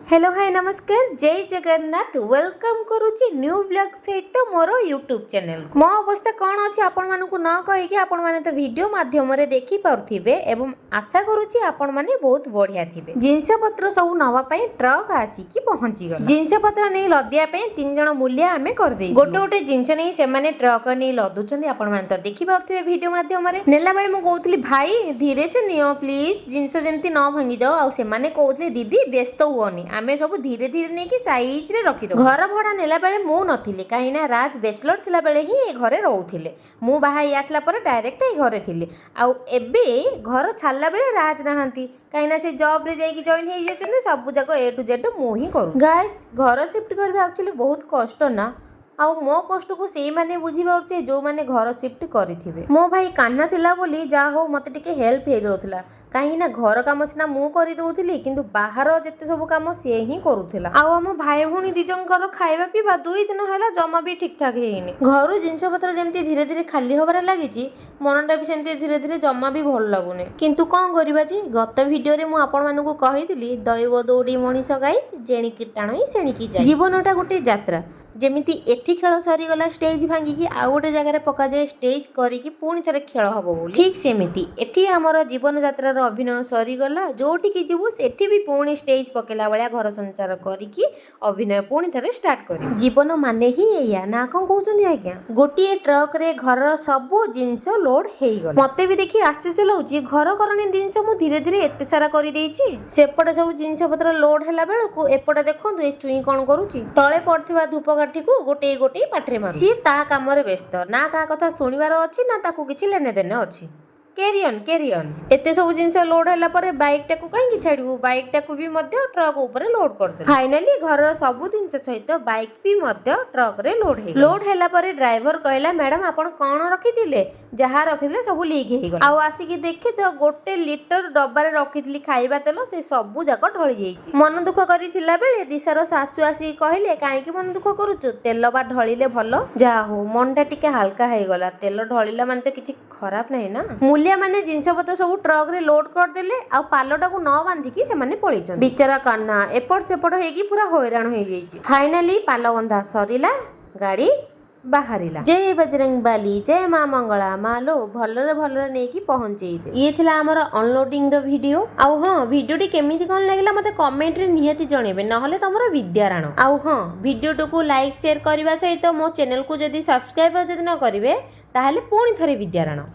Hello hi नमस्कार जय Jagannath welcome करुच्ची new blog सहित मोर यूट्यूब चैनल मो अवस्था कौन अच्छी आपण मानकु न कहीकि आपण माने तो वीडियो माध्यम रे देखि पारुथिबे एवं आशा करुच्ची आपण माने बहुत बढ़िया थिबे। जिंस पत्र सब नवा पई ट्रक आसीकी पहुंची गला। जिंस पत्र नै लदिया पई तीन जण मूल्य आमे कर दे गोटे गोटे जिंस नै से माने ट्रक नै लदुचंदी आपण माने तो देखि पारुथिबे वीडियो माध्यम रे। नेला बेले मु कहउतली भाई धीरे से नियो प्लीज जिंस जेमती न भांगी जाओ आ से माने कहउतले दीदी व्यस्त हुओनी आमे सब धीरे धीरे नहीं कि साइज रे रखी दो। घर भड़ा नेला बेले मु नथिले काहे ना राज बैचलर थिला बेले ही ए घरे रहउथिले मु बाहाई आसला पर डायरेक्ट ए घरे थिले आ एबे घर छाला बेले राज नाहंती काहे ना से जॉब रे जाई कि जॉइन हे जाचंदे सब जाको ए टू जेड मु ही करू। गाइस घर शिफ्ट करबे एक्चुअली बहुत कष्ट ना आ मो कष्ट को से माने बुझी पारते जो माने घर शिफ्ट करिथिबे। मो भाई कान्हा थिला बोली जा हो मते टिके हेल्प हे जाउथला कहीं ना घर काम सीना मु कर दउथिली किंतु बाहर जेते सब काम से ही करूथिला। आ हम भाई भूणी दिजंकर खाइबा पीबा 2 दिन हैला जमा भी ठीक ठाक हेइनी। घर जिंस पत्र जेमती धीरे धीरे खाली होबार लागिची मनटा भी सेमती धीरे धीरे जमा भी भल लागुने किंतु कोन करबा जी गत वीडियो रे मु आपण मानकु कहितली दैव दौड़ी मनीष गाई जेणी कीटाणई सेणी की जाय। जीवनटा गोटे यात्रा जेमिति एठी खेल सरीगला स्टेज भांगिकी आउ गोटे जगह पका जाए स्टेज करिकी पुणी थरे खेल हबो बोली ठीक सेमिति एठी हमर जीवन यात्रार अभिनय सरीगला जोटी की जीवु सेठी भी पुणी स्टेज पकेला बळिया घर संसार करिकी अभिनय पुणी थरे स्टार्ट करी। जीवन माने ही एया ना कोन कहउचंदी आज्ञा गोटी ट्रक रे घर सब जिंस लोड हेई गला। मते भी देखि आश्चर्य लाउची घर करणी जिंस मु धीरे धीरे एते सारा करी देइची सेपटे सब जिंस पत्र लोड हेला बेलकु एपटे देखंतु ए चुई कोन करूची तळे पड़थिबा धूप को गोटे गोटे पाठरे मारू सी ता काम रे व्यस्त ना का कथा सुनिबार अछि ना ताकू किछि लेने देने अछि। कैरियन एते सब जिंस लोड हैला पर बाइक टाकू कहीं छाड़ू बाइक टाकू भी मध्य ट्रक ऊपर लोड कर दे। फाइनली घर सब जिंस सहित बाइक भी मध्य ट्रक रे लोड हैला पर ड्राइवर कहला मैडम आपण कोन रखिथिले जहा रखिथिले सब लीक हे गला आ आसी देखि तो गोटे लीटर डब्बा रे रखिथिली खाइबा तेल से सब जाक ढळी जाईची। मन दुख करिथिला बेले दिशार सासु आसी कहले काहे कि मन दुख करूचु तेल बा ढळिले भलो जा हो मनटा टिके हल्का हे गला तेल ढळिला माने तो किछि खराब नाही ना। मूल्य माने जिंस पत्र सब ट्रक रे लोड कर देले आ पालटा को न बांधिकी से माने पळीचन बिचारा कान्हा एपट सेपट हेकी पूरा हैरान हो जाईची। फाइनली पाल बंधा सरीला गाड़ी बाहरिला। जय बजरंग बाली जय मां मंगला मालो भलरे नेकी पहुंचेई दे। ये थिला हमर अनलोडिंग रो वीडियो आउ हां वीडियो टी केमिति कोन लागला मते कमेंट रे नियति जणेबे नहले तमरो विद्याराण आउ हां वीडियो को लाइक शेयर करबा सहित मो चैनल को जदी सब्सक्राइब जदी न करिवे ताहले पुणी थरे विद्याराण।